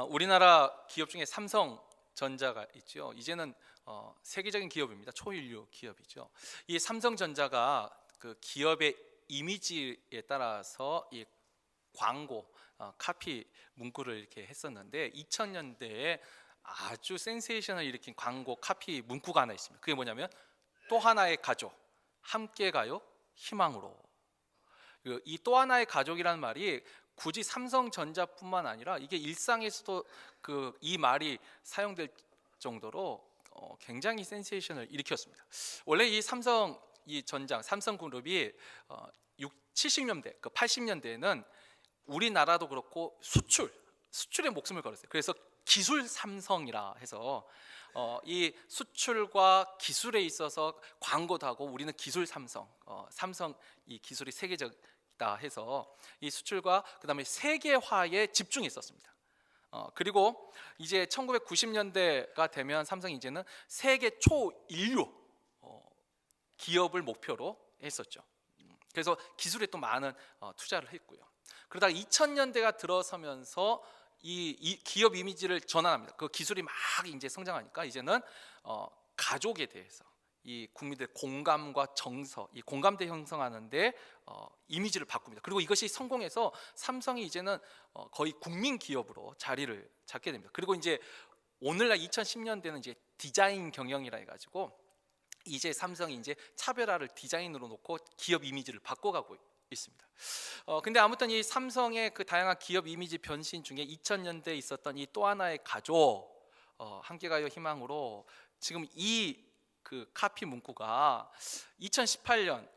우리나라 기업 중에 삼성전자가 있죠. 이제는 세계적인 기업입니다. 초일류 기업이죠. 이 삼성전자가 그 기업의 이미지에 따라서 이 광고, 카피 문구를 이렇게 했었는데 2000년대에 아주 센세이션을 일으킨 광고 카피 문구가 하나 있습니다. 그게 뭐냐면 또 하나의 가족, 함께 가요 희망으로. 이 또 하나의 가족이라는 말이 굳이 삼성전자뿐만 아니라 이게 일상에서도 이 말이 사용될 정도로 굉장히 센세이션을 일으켰습니다. 원래 이 삼성그룹이 70년대, 80년대에는 우리나라도 그렇고 수출에 목숨을 걸었어요. 그래서 기술 삼성이라 해서 이 수출과 기술에 있어서 광고도 하고 우리는 기술 삼성, 삼성 이 기술이 세계적이다 해서 이 수출과 그다음에 세계화에 집중했었습니다. 그리고 이제 1990년대가 되면 삼성이 이제는 세계 초인류 기업을 목표로 했었죠. 그래서 기술에 또 많은 투자를 했고요. 그러다가 2000년대가 들어서면서 이 기업 이미지를 전환합니다. 그 기술이 막 이제 성장하니까 이제는 가족에 대해서 이 국민들의 공감과 정서, 이 공감대 형성하는데 이미지를 바꿉니다. 그리고 이것이 성공해서 삼성이 이제는 거의 국민 기업으로 자리를 잡게 됩니다. 그리고 이제 오늘날 2010년대는 이제 디자인 경영이라 해가지고 이제 삼성이 이제 차별화를 디자인으로 놓고 기업 이미지를 바꿔가고 있습니다. 근데 아무튼 이 삼성의 그 다양한 기업 이미지 변신 중에 2000년대에 있었던 이 또 하나의 가족, 함께 가요 희망으로 지금 이 그 카피 문구가 2018년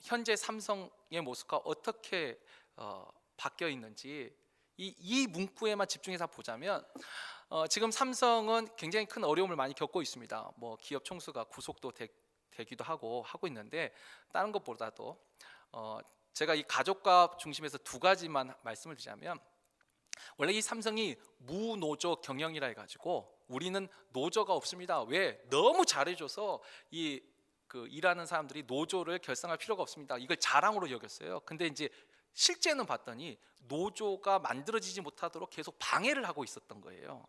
현재 삼성의 모습과 어떻게 바뀌어 있는지 이 문구에만 집중해서 보자면 지금 삼성은 굉장히 큰 어려움을 많이 겪고 있습니다. 뭐 기업 총수가 구속도 되기도 하고 있는데 다른 것보다도 제가 이 가족과 중심에서 두 가지만 말씀을 드리자면 원래 이 삼성이 무노조 경영이라 해가지고 우리는 노조가 없습니다. 왜? 너무 잘해줘서 일하는 사람들이 노조를 결성할 필요가 없습니다. 이걸 자랑으로 여겼어요. 근데 이제 실제는 봤더니 노조가 만들어지지 못하도록 계속 방해를 하고 있었던 거예요.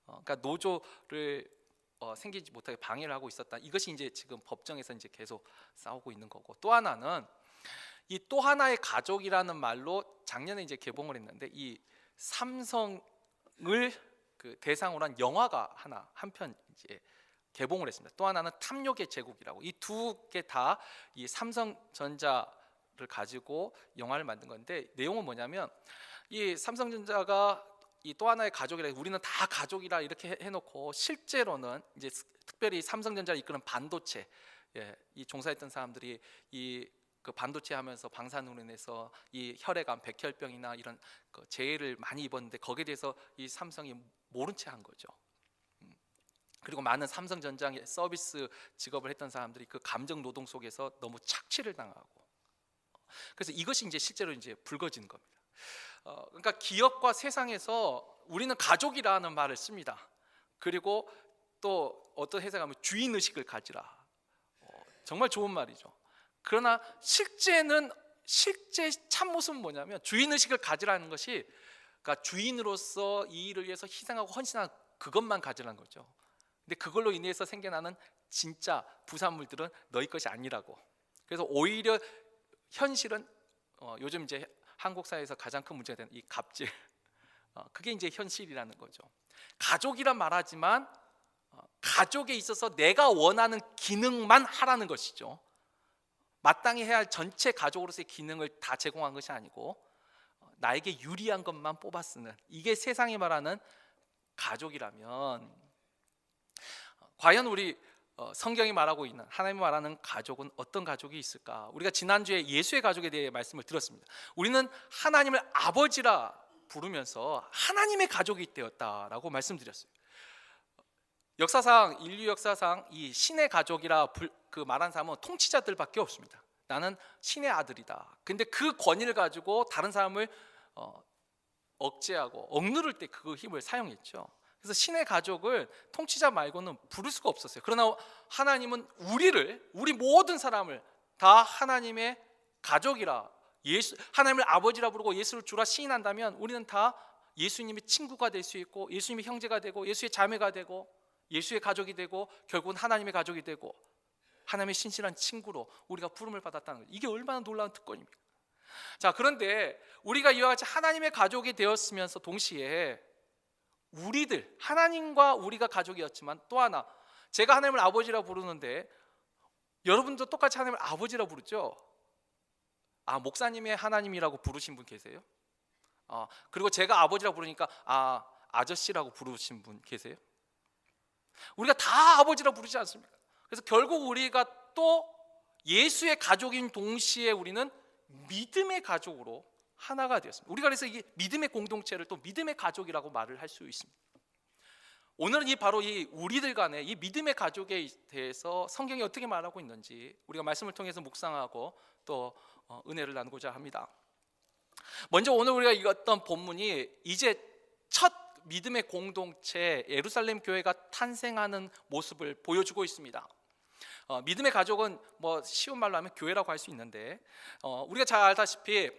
그러니까 노조를 생기지 못하게 방해를 하고 있었다. 이것이 이제 지금 법정에서 이제 계속 싸우고 있는 거고, 또 하나는 이 또 하나의 가족이라는 말로 작년에 이제 개봉을 했는데 이 삼성을 그 대상으로 한 영화가 한 편 이제 개봉을 했습니다. 또 하나는 탐욕의 제국이라고. 이 두 개 다 이 삼성전자를 가지고 영화를 만든 건데 내용은 뭐냐면 이 삼성전자가 이 또 하나의 가족이라, 우리는 다 가족이라 이렇게 해놓고 실제로는 이제 특별히 삼성전자를 이끄는 반도체, 이 종사했던 사람들이 그 반도체 하면서 방사능으로 인해서 이 혈액암, 백혈병이나 이런 그 재해를 많이 입었는데 거기에 대해서 이 삼성이 모른 채 한 거죠. 그리고 많은 삼성전자의 서비스 직업을 했던 사람들이 그 감정 노동 속에서 너무 착취를 당하고, 그래서 이것이 이제 실제로 이제 불거지는 겁니다. 그러니까 기업과 세상에서 우리는 가족이라는 말을 씁니다. 그리고 또 어떤 해석하면 주인 의식을 가지라. 정말 좋은 말이죠. 그러나 실제 참모습은 뭐냐면 주인 의식을 가지라는 것이, 그러니까 주인으로서 이 일을 위해서 희생하고 헌신하는 그것만 가지라는 거죠. 근데 그걸로 인해서 생겨나는 진짜 부산물들은 너희 것이 아니라고. 그래서 오히려 현실은 요즘 이제 한국 사회에서 가장 큰 문제가 되는 이 갑질, 그게 이제 현실이라는 거죠. 가족이란 말하지만 가족에 있어서 내가 원하는 기능만 하라는 것이죠. 마땅히 해야 할 전체 가족으로서의 기능을 다 제공한 것이 아니고 나에게 유리한 것만 뽑아 쓰는, 이게 세상이 말하는 가족이라면 과연 우리 성경이 말하고 있는, 하나님이 말하는 가족은 어떤 가족이 있을까? 우리가 지난주에 예수의 가족에 대해 말씀을 들었습니다. 우리는 하나님을 아버지라 부르면서 하나님의 가족이 되었다라고 말씀드렸어요. 역사상, 인류 역사상 이 신의 가족이라 그 말한 사람은 통치자들밖에 없습니다. 나는 신의 아들이다. 근데 그 권위를 가지고 다른 사람을 억제하고 억누를 때 그 힘을 사용했죠. 그래서 신의 가족을 통치자 말고는 부를 수가 없었어요. 그러나 하나님은 우리 모든 사람을 다 하나님의 가족이라, 하나님을 아버지라 부르고 예수를 주라 시인한다면 우리는 다 예수님의 친구가 될 수 있고, 예수님의 형제가 되고, 예수의 자매가 되고, 예수의 가족이 되고, 결국은 하나님의 가족이 되고, 하나님의 신실한 친구로 우리가 부름을 받았다는 거예요. 이게 얼마나 놀라운 특권입니까? 자, 그런데 우리가 이와 같이 하나님의 가족이 되었으면서 동시에 우리들, 하나님과 우리가 가족이었지만 또 하나, 제가 하나님을 아버지라 부르는데 여러분도 똑같이 하나님을 아버지라 부르죠? 목사님의 하나님이라고 부르신 분 계세요? 그리고 제가 아버지라 부르니까 아저씨라고 부르신 분 계세요? 우리가 다 아버지라 부르지 않습니까? 그래서 결국 우리가 또 예수의 가족인 동시에 우리는 믿음의 가족으로 하나가 되었습니다. 우리가 그래서 이 믿음의 공동체를 또 믿음의 가족이라고 말을 할 수 있습니다. 오늘은 바로 이 우리들 간의 이 믿음의 가족에 대해서 성경이 어떻게 말하고 있는지 우리가 말씀을 통해서 묵상하고 또 은혜를 나누고자 합니다. 먼저 오늘 우리가 읽었던 본문이 이제 첫 믿음의 공동체 예루살렘 교회가 탄생하는 모습을 보여주고 있습니다. 믿음의 가족은 쉬운 말로 하면 교회라고 할 수 있는데, 우리가 잘 알다시피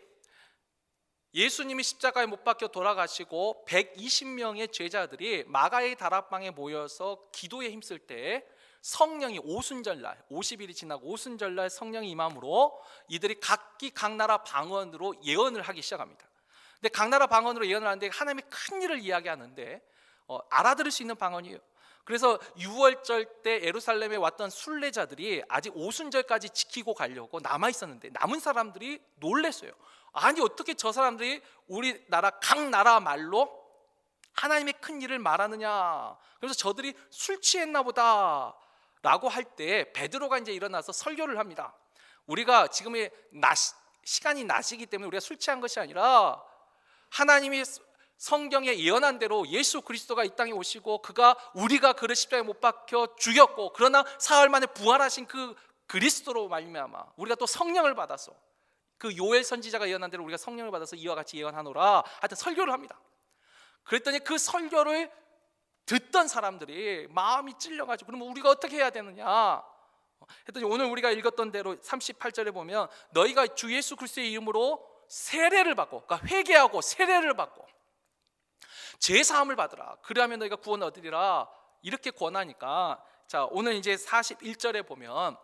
예수님이 십자가에 못 박혀 돌아가시고 120명의 제자들이 마가의 다락방에 모여서 기도에 힘쓸 때 성령이 오순절날, 50일이 지나고 오순절날 성령이 임함으로 이들이 각기 각 나라 방언으로 예언을 하기 시작합니다. 근데 각 나라 방언으로 예언을 하는데 하나님의 큰 일을 이야기하는데 알아들을 수 있는 방언이에요. 그래서 유월절 때 예루살렘에 왔던 순례자들이 아직 오순절까지 지키고 가려고 남아 있었는데 남은 사람들이 놀랬어요. 아니 어떻게 저 사람들이 우리나라 각 나라 말로 하나님의 큰 일을 말하느냐. 그래서 저들이 술 취했나 보다 라고 할 때 베드로가 이제 일어나서 설교를 합니다. 우리가 지금의 시간이 낮이기 때문에 우리가 술 취한 것이 아니라 하나님이 성경에 예언한 대로 예수 그리스도가 이 땅에 오시고 우리가 그를 십자가에 못 박혀 죽였고 그러나 사흘 만에 부활하신 그 그리스도로 말미암아 우리가 또 성령을 받아서 그 요엘 선지자가 예언한 대로 우리가 성령을 받아서 이와 같이 예언하노라 하여튼 설교를 합니다. 그랬더니 그 설교를 듣던 사람들이 마음이 찔려가지고 그러면 우리가 어떻게 해야 되느냐 했더니 오늘 우리가 읽었던 대로 38절에 보면 너희가 주 예수 그리스도의 이름으로 세례를 받고, 그러니까 회개하고 세례를 받고 제사함을 받으라. 그러면 너희가 구원 얻으리라. 이렇게 권하니까 자 오늘 이제 41절에 보면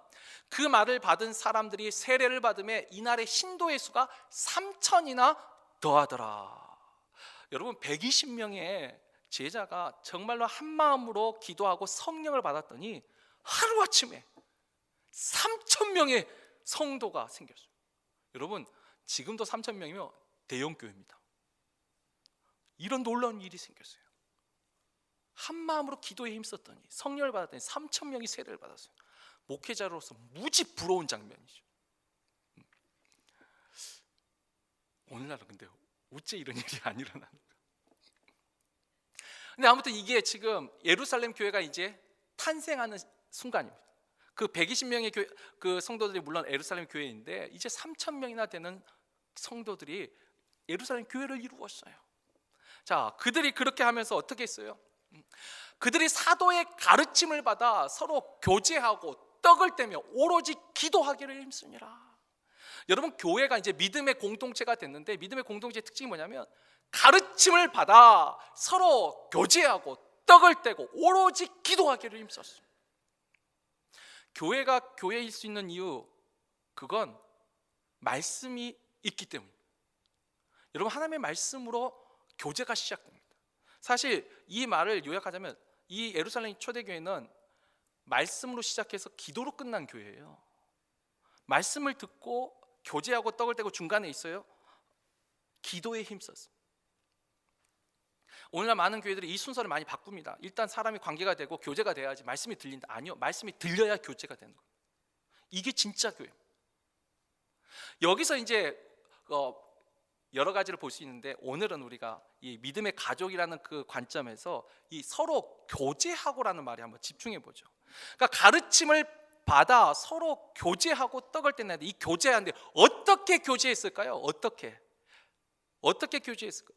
그 말을 받은 사람들이 세례를 받음에 이날의 신도의 수가 3,000이나 더하더라. 여러분 120명의 제자가 정말로 한 마음으로 기도하고 성령을 받았더니 하루아침에 3,000명의 성도가 생겼어요. 여러분 지금도 3,000명이면 대형교회입니다. 이런 놀라운 일이 생겼어요. 한 마음으로 기도에 힘썼더니 성령을 받았더니 3,000명이 세례를 받았어요. 목회자로서 무지 부러운 장면이죠. 오늘날은 근데 어째 이런 일이 안 일어나는가? 근데 아무튼 이게 지금 예루살렘 교회가 이제 탄생하는 순간입니다. 그 120명의 그 성도들이 물론 예루살렘 교회인데 이제 3,000명이나 되는 성도들이 예루살렘 교회를 이루었어요. 자, 그들이 그렇게 하면서 어떻게 했어요? 그들이 사도의 가르침을 받아 서로 교제하고 떡을 떼며 오로지 기도하기를 힘쓰니라. 여러분 교회가 이제 믿음의 공동체가 됐는데 믿음의 공동체의 특징이 뭐냐면 가르침을 받아 서로 교제하고 떡을 떼고 오로지 기도하기를 힘썼어요. 교회가 교회일 수 있는 이유 그건 말씀이 있기 때문입니다. 여러분 하나님의 말씀으로 교제가 시작됩니다. 사실 이 말을 요약하자면 이 예루살렘 초대교회는 말씀으로 시작해서 기도로 끝난 교회예요. 말씀을 듣고 교제하고 떡을 떼고 중간에 있어요. 기도에 힘썼어요. 오늘날 많은 교회들이 이 순서를 많이 바꿉니다. 일단 사람이 관계가 되고 교제가 돼야지 말씀이 들린다. 아니요, 말씀이 들려야 교제가 되는 거예요. 이게 진짜 교회예요. 여기서 이제 여러 가지를 볼 수 있는데 오늘은 우리가 이 믿음의 가족이라는 그 관점에서 이 서로 교제하고라는 말에 한번 집중해 보죠. 그러니까 가르침을 받아 서로 교제하고 떡을 떼는데 이 교제하는데 어떻게 교제했을까요? 어떻게 교제했을까요?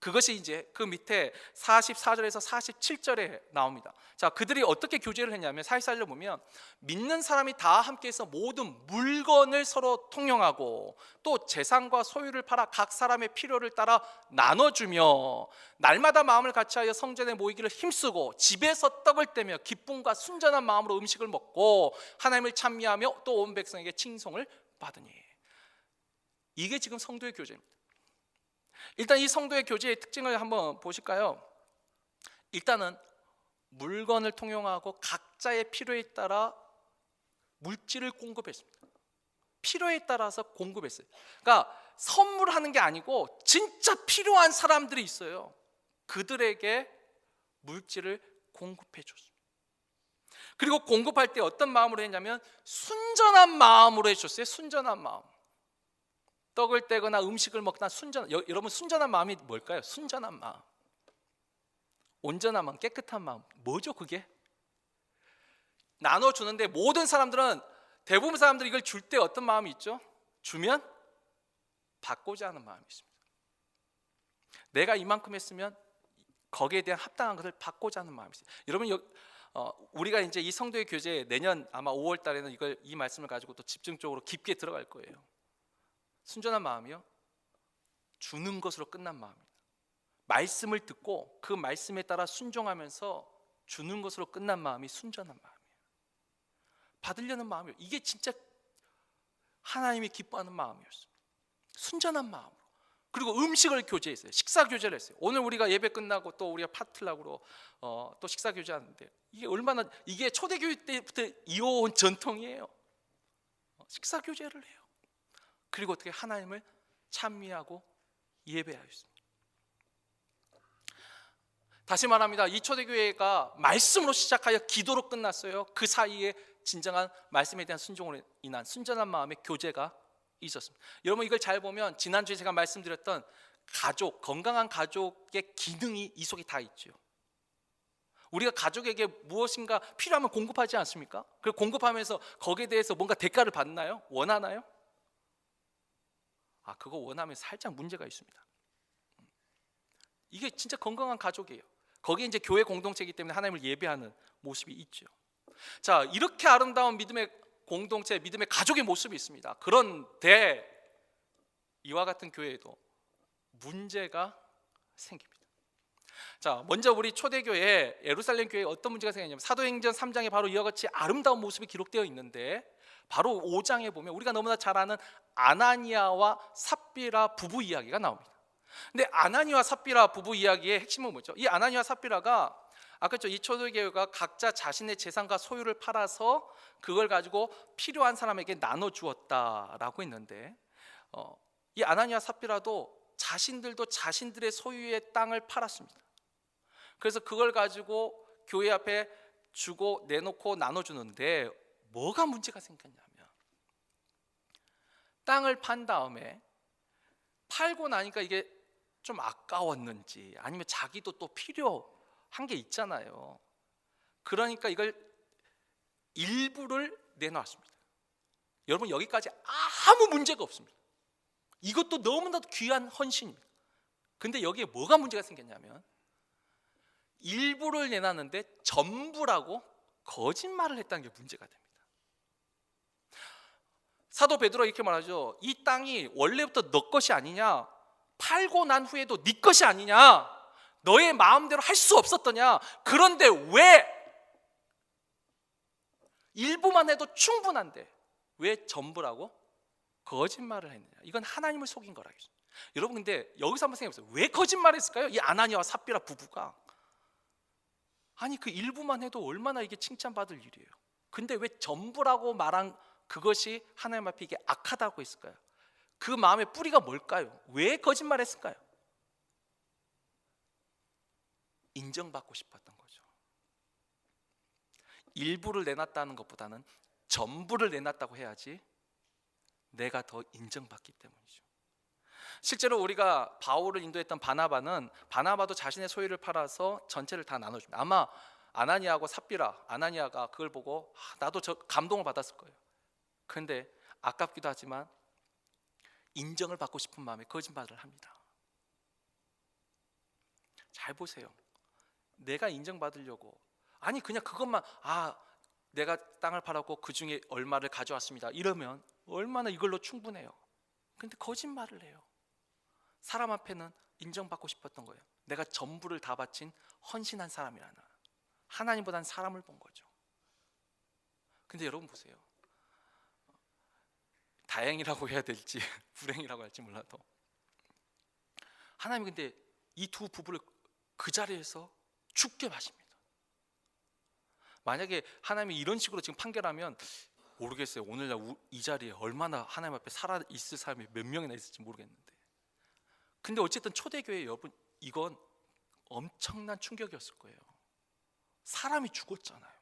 그것이 이제 그 밑에 44절에서 47절에 나옵니다. 자, 그들이 어떻게 교제를 했냐면 44절을 보면 믿는 사람이 다 함께해서 모든 물건을 서로 통용하고 또 재산과 소유를 팔아 각 사람의 필요를 따라 나눠주며 날마다 마음을 같이하여 성전에 모이기를 힘쓰고 집에서 떡을 떼며 기쁨과 순전한 마음으로 음식을 먹고 하나님을 찬미하며 또 온 백성에게 칭송을 받으니. 이게 지금 성도의 교제입니다. 일단 이 성도의 교제의 특징을 한번 보실까요? 일단은 물건을 통용하고 각자의 필요에 따라 물질을 공급했습니다. 필요에 따라서 공급했어요. 그러니까 선물하는 게 아니고 진짜 필요한 사람들이 있어요. 그들에게 물질을 공급해 줬습니다. 그리고 공급할 때 어떤 마음으로 했냐면 순전한 마음으로 해줬어요. 순전한 마음. 떡을 떼거나 음식을 먹거나 여러분 순전한 마음이 뭘까요? 순전한 마음, 온전한 마음, 깨끗한 마음. 뭐죠 그게? 나눠주는데 모든 사람들은, 대부분 사람들이 이걸 줄 때 어떤 마음이 있죠? 주면 받고자 하는 마음이 있습니다. 내가 이만큼 했으면 거기에 대한 합당한 것을 받고자 하는 마음이 있어요. 여러분 우리가 이제 이 성도의 교제 내년 아마 5월 달에는 이 말씀을 가지고 또 집중적으로 깊게 들어갈 거예요. 순전한 마음이요, 주는 것으로 끝난 마음입니다. 말씀을 듣고 그 말씀에 따라 순종하면서 주는 것으로 끝난 마음이 순전한 마음이에요. 받으려는 마음이요, 이게 진짜 하나님이 기뻐하는 마음이었어요. 순전한 마음으로. 그리고 음식을 교제했어요. 식사 교제를 했어요. 오늘 우리가 예배 끝나고 또 우리가 파틀락으로 또 식사 교제하는데 이게 초대교회 때부터 이어온 전통이에요. 식사 교제를 해요. 그리고 어떻게 하나님을 찬미하고 예배하였습니다. 다시 말합니다. 이 초대교회가 말씀으로 시작하여 기도로 끝났어요. 그 사이에 진정한 말씀에 대한 순종으로 인한 순전한 마음의 교제가 있었습니다. 여러분 이걸 잘 보면 지난주에 제가 말씀드렸던 가족, 건강한 가족의 기능이 이 속에 다 있죠. 우리가 가족에게 무엇인가 필요하면 공급하지 않습니까? 그 공급하면서 거기에 대해서 뭔가 대가를 받나요? 원하나요? 그거 원하면 살짝 문제가 있습니다. 이게 진짜 건강한 가족이에요. 거기에 이제 교회 공동체이기 때문에 하나님을 예배하는 모습이 있죠. 자, 이렇게 아름다운 믿음의 공동체, 믿음의 가족의 모습이 있습니다. 그런데 이와 같은 교회에도 문제가 생깁니다. 자, 먼저 우리 초대교회 예루살렘 교회에 어떤 문제가 생겼냐면 사도행전 3장에 바로 이와 같이 아름다운 모습이 기록되어 있는데 바로 5장에 보면 우리가 너무나 잘 아는 아나니아와 삽비라 부부 이야기가 나옵니다. 근데 아나니아와 삽비라 부부 이야기의 핵심은 뭐죠? 이 아나니아와 삽비라가 아까 이 초대교회가 각자 자신의 재산과 소유를 팔아서 그걸 가지고 필요한 사람에게 나눠주었다라고 했는데 이 아나니아와 삽비라도 자신들도 자신들의 소유의 땅을 팔았습니다. 그래서 그걸 가지고 교회 앞에 주고 내놓고 나눠주는데 뭐가 문제가 생겼냐면 땅을 판 다음에 팔고 나니까 이게 좀 아까웠는지 아니면 자기도 또 필요한 게 있잖아요. 그러니까 이걸 일부를 내놓았습니다. 여러분 여기까지 아무 문제가 없습니다. 이것도 너무나도 귀한 헌신입니다. 근데 여기에 뭐가 문제가 생겼냐면 일부를 내놨는데 전부라고 거짓말을 했다는 게 문제가 됩니다. 사도 베드로가 이렇게 말하죠. 이 땅이 원래부터 너 것이 아니냐? 팔고 난 후에도 네 것이 아니냐? 너의 마음대로 할 수 없었더냐? 그런데 왜 일부만 해도 충분한데 왜 전부라고 거짓말을 했느냐? 이건 하나님을 속인 거라겠죠. 여러분 근데 여기서 한번 생각해보세요. 왜 거짓말했을까요? 이 아나니아와 삽비라 부부가. 아니 그 일부만 해도 얼마나 이게 칭찬받을 일이에요. 근데 왜 전부라고 말한 그것이 하나님 앞에 이게 악하다고 했을까요? 그 마음의 뿌리가 뭘까요? 왜 거짓말했을까요? 인정받고 싶었던 거죠. 일부를 내놨다는 것보다는 전부를 내놨다고 해야지 내가 더 인정받기 때문이죠. 실제로 우리가 바울을 인도했던 바나바도 자신의 소유를 팔아서 전체를 다 나눠줍니다. 아마 아나니아하고 삽비라, 아나니아가 그걸 보고 나도 저 감동을 받았을 거예요. 그런데 아깝기도 하지만 인정을 받고 싶은 마음에 거짓말을 합니다. 잘 보세요. 내가 인정받으려고, 아니 그냥 그것만, 내가 땅을 팔았고 그 중에 얼마를 가져왔습니다, 이러면 얼마나 이걸로 충분해요. 근데 거짓말을 해요. 사람 앞에는 인정받고 싶었던 거예요. 내가 전부를 다 바친 헌신한 사람이라는, 하나님보다는 사람을 본 거죠. 근데 여러분 보세요. 다행이라고 해야 될지 불행이라고 할지 몰라도 하나님 근데 이 두 부부를 그 자리에서 죽게 마십니다. 만약에 하나님이 이런 식으로 지금 판결하면 모르겠어요. 오늘날 이 자리에 얼마나 하나님 앞에 살아 있을 사람이 몇 명이나 있을지 모르겠는데, 근데 어쨌든 초대교회 여러분, 이건 엄청난 충격이었을 거예요. 사람이 죽었잖아요.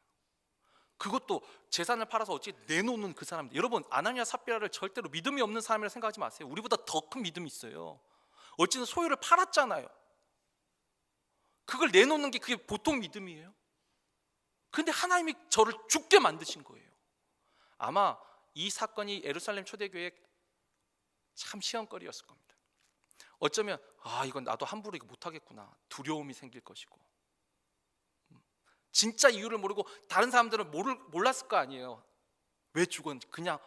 그것도 재산을 팔아서 어찌 내놓는 그 사람들. 여러분, 아나니아 삽비라를 절대로 믿음이 없는 사람이라 생각하지 마세요. 우리보다 더 큰 믿음이 있어요. 어쨌든 소유를 팔았잖아요. 그걸 내놓는 게 그게 보통 믿음이에요? 근데 하나님이 저를 죽게 만드신 거예요. 아마 이 사건이 예루살렘 초대교회에 참 시험거리였을 겁니다. 어쩌면 이건 나도 함부로 이거 못하겠구나, 두려움이 생길 것이고, 진짜 이유를 모르고 다른 사람들은 몰랐을 거 아니에요. 왜 죽었는지. 그냥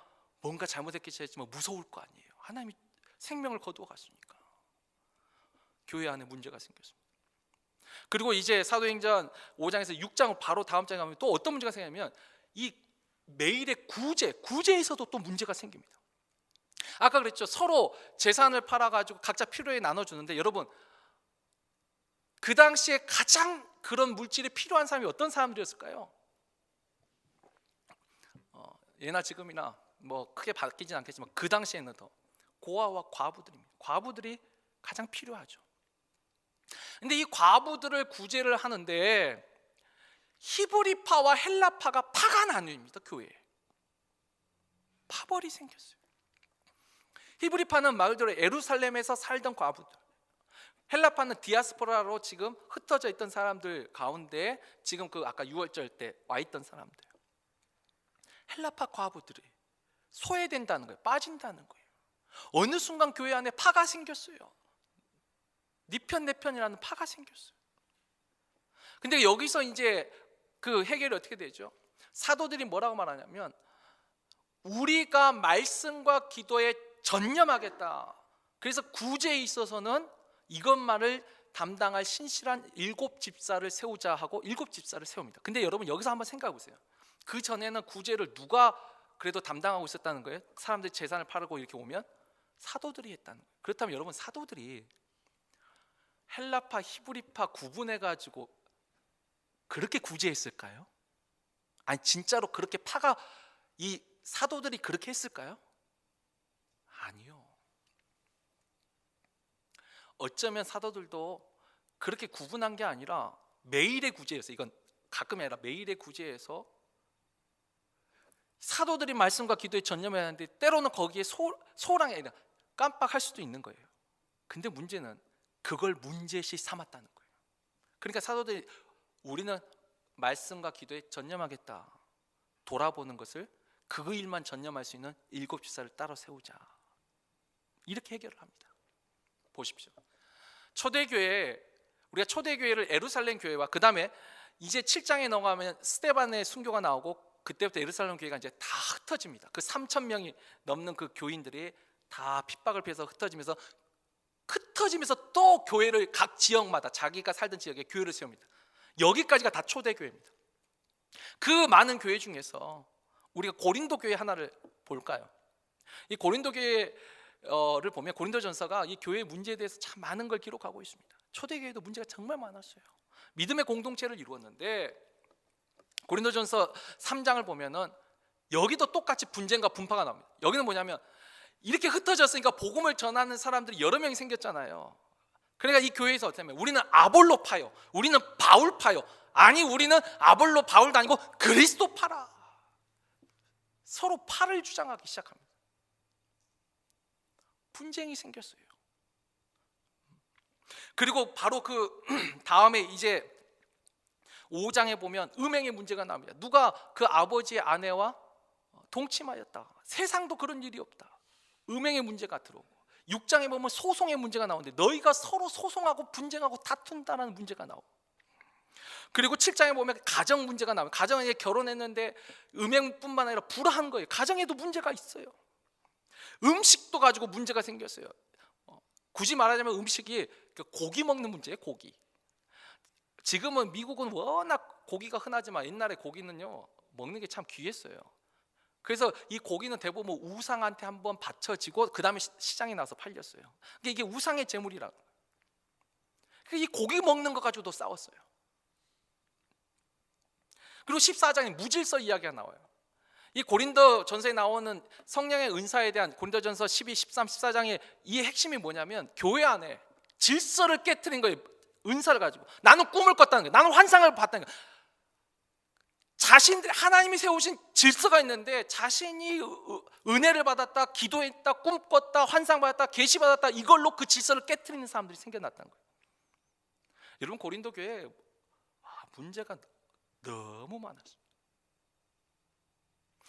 뭔가 잘못했겠지 했지만 무서울 거 아니에요. 하나님이 생명을 거두어 갔으니까. 교회 안에 문제가 생겼습니다. 그리고 이제 사도행전 5장에서 6장 바로 다음 장에 가면 또 어떤 문제가 생기냐면, 이 매일의 구제에서도 또 문제가 생깁니다. 아까 그랬죠. 서로 재산을 팔아가지고 각자 필요에 나눠주는데, 여러분 그 당시에 가장 그런 물질이 필요한 사람이 어떤 사람들이었을까요? 예나 지금이나 뭐 크게 바뀌진 않겠지만 그 당시에는 더 고아와 과부들입니다. 과부들이 가장 필요하죠. 근데 이 과부들을 구제를 하는데 히브리파와 헬라파가 파가 나뉩니다. 교회에 파벌이 생겼어요. 히브리파는 말 그대로 예루살렘에서 살던 과부들, 헬라파는 디아스포라로 지금 흩어져 있던 사람들 가운데 지금 그 아까 6월절 때 와 있던 사람들, 헬라파 과부들이 소외된다는 거예요. 빠진다는 거예요. 어느 순간 교회 안에 파가 생겼어요. 네 편 내 편이라는 파가 생겼어요. 근데 여기서 이제 그 해결이 어떻게 되죠? 사도들이 뭐라고 말하냐면, 우리가 말씀과 기도에 전념하겠다. 그래서 구제에 있어서는 이것만을 담당할 신실한 7집사를 세우자 하고 7집사를 세웁니다. 근데 여러분 여기서 한번 생각해 보세요. 그 전에는 구제를 누가 그래도 담당하고 있었다는 거예요? 사람들이 재산을 팔고 이렇게 오면 사도들이 했다는 거예요. 그렇다면 여러분, 사도들이 헬라파, 히브리파 구분해가지고 그렇게 구제했을까요? 아니 진짜로 그렇게 파가, 이 사도들이 그렇게 했을까요? 아니요. 어쩌면 사도들도 그렇게 구분한 게 아니라 매일의 구제였어요. 이건 가끔이 아니라 매일의 구제에서 사도들이 말씀과 기도에 전념해야 하는데 때로는 거기에 소홀한 게 아니라 깜빡할 수도 있는 거예요. 근데 문제는 그걸 문제시 삼았다는 거예요. 그러니까 사도들이 우리는 말씀과 기도에 전념하겠다, 돌아보는 것을, 그 일만 전념할 수 있는 7집사를 따로 세우자, 이렇게 해결을 합니다. 보십시오. 초대교회, 우리가 초대교회를 예루살렘 교회와 그 다음에 이제 7장에 넘어가면 스데반의 순교가 나오고 그때부터 예루살렘 교회가 이제 다 흩어집니다. 그 3,000명이 넘는 그 교인들이 다 핍박을 피해서 흩어지면서 또 교회를 각 지역마다 자기가 살던 지역에 교회를 세웁니다. 여기까지가 다 초대교회입니다. 그 많은 교회 중에서 우리가 고린도 교회 하나를 볼까요? 이 고린도 교회를 보면 고린도전서가 이 교회의 문제에 대해서 참 많은 걸 기록하고 있습니다. 초대교회도 문제가 정말 많았어요. 믿음의 공동체를 이루었는데 고린도전서 3장을 보면은 여기도 똑같이 분쟁과 분파가 나옵니다. 여기는 뭐냐면 이렇게 흩어졌으니까 복음을 전하는 사람들이 여러 명이 생겼잖아요. 그러니까 이 교회에서 어떻게 하면 우리는 아볼로파요, 우리는 바울파요, 아니 우리는 아볼로 바울도 아니고 그리스도파라, 서로 파를 주장하기 시작합니다. 분쟁이 생겼어요. 그리고 바로 그 다음에 이제 5장에 보면 음행의 문제가 나옵니다. 누가 그 아버지의 아내와 동침하였다. 세상도 그런 일이 없다. 음행의 문제가 들어오고 6장에 보면 소송의 문제가 나오는데 너희가 서로 소송하고 분쟁하고 다툰다는 문제가 나오고, 그리고 7장에 보면 가정 문제가 나와요. 가정에 결혼했는데 음행뿐만 아니라 불화한 거예요. 가정에도 문제가 있어요. 음식도 가지고 문제가 생겼어요. 굳이 말하자면 음식이 고기 먹는 문제예요. 고기. 지금은 미국은 워낙 고기가 흔하지만 옛날에 고기는요 먹는 게 참 귀했어요. 그래서 이 고기는 대부분 우상한테 한번 바쳐지고 그 다음에 시장에 나와서 팔렸어요. 이게 우상의 제물이라고. 이 고기 먹는 거 가지고도 싸웠어요. 그리고 14장에 무질서 이야기가 나와요. 이 고린도 전서에 나오는 성령의 은사에 대한 고린도전서 12, 13, 14장의 이 핵심이 뭐냐면 교회 안에 질서를 깨트린 거예요. 은사를 가지고 나는 꿈을 꿨다는 거예요. 나는 환상을 봤다는 거예요. 자신들 하나님이 세우신 질서가 있는데 자신이 은혜를 받았다, 기도했다, 꿈꿨다, 환상 받았다, 계시 받았다, 이걸로 그 질서를 깨트리는 사람들이 생겨났다는 거예요. 여러분 고린도 교회에 문제가 너무 많았어요.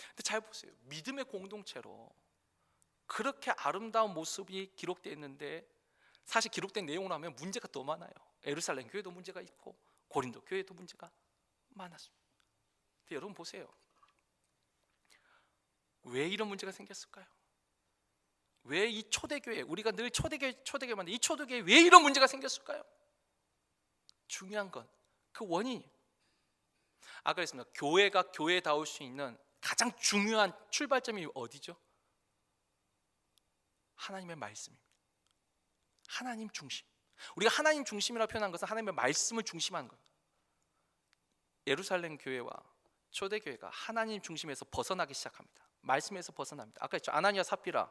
근데 잘 보세요. 믿음의 공동체로 그렇게 아름다운 모습이 기록되어 있는데 사실 기록된 내용을 하면 문제가 더 많아요. 예루살렘 교회도 문제가 있고 고린도 교회도 문제가 많았습니다. 근데 여러분 보세요. 왜 이런 문제가 생겼을까요? 왜 이 초대교회, 우리가 늘 초대교회만 이 초대교회에 왜 이런 문제가 생겼을까요? 중요한 건 그 원인이, 아까 그랬습니다. 교회가 교회다울 수 있는 가장 중요한 출발점이 어디죠? 하나님의 말씀입니다. 하나님 중심. 우리가 하나님 중심이라고 표현한 것은 하나님의 말씀을 중심하는 거예요. 예루살렘 교회와 초대교회가 하나님 중심에서 벗어나기 시작합니다. 말씀에서 벗어납니다. 아까 했죠. 아나니아 사피라.